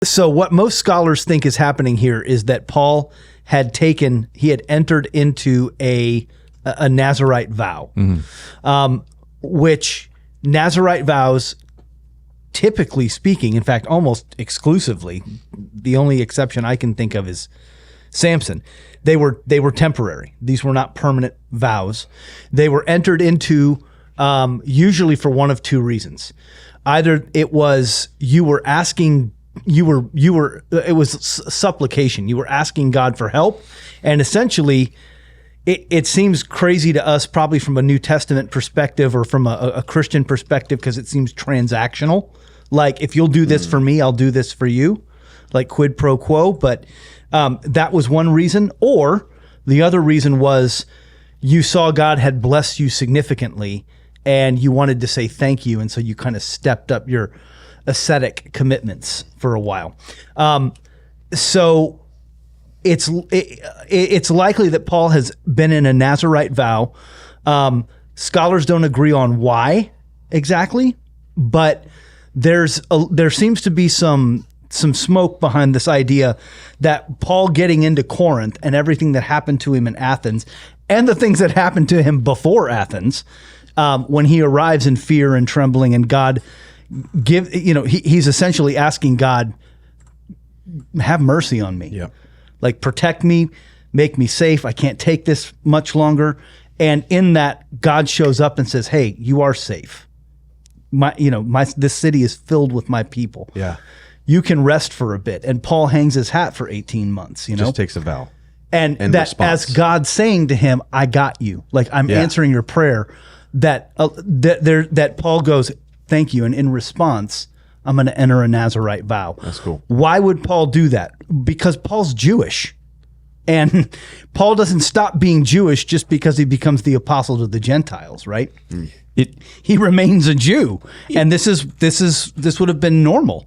So what most scholars think is happening here is that Paul had entered into a Nazirite vow, which Nazirite vows, typically speaking, in fact, almost exclusively, the only exception I can think of is Samson. They were temporary. These were not permanent vows. They were entered into usually for one of two reasons. Either it was it was supplication. You were asking God for help, and essentially it seems crazy to us, probably from a New Testament perspective or from a Christian perspective, because it seems transactional. Like, if you'll do this for me, I'll do this for you, like quid pro quo. But that was one reason. Or the other reason was you saw God had blessed you significantly and you wanted to say thank you. And so you kind of stepped up your ascetic commitments for a while. So it's likely that Paul has been in a Nazirite vow. Scholars don't agree on why exactly, but there seems to be some smoke behind this idea that Paul getting into Corinth and everything that happened to him in Athens and the things that happened to him before Athens, when he arrives in fear and trembling, and God he's essentially asking God, have mercy on me. Yeah. Like, protect me, make me safe. I can't take this much longer. And in that, God shows up and says, hey, you are safe. This city is filled with my people. Yeah. You can rest for a bit. And Paul hangs his hat for 18 months, Just takes a vow. And that response. As God saying to him, I got you. Like, I'm answering your prayer. That Paul goes, thank you. And in response, I'm going to enter a Nazirite vow. That's cool. Why would Paul do that? Because Paul's Jewish. And Paul doesn't stop being Jewish just because he becomes the apostle to the Gentiles, right? He remains a Jew. And this would have been normal.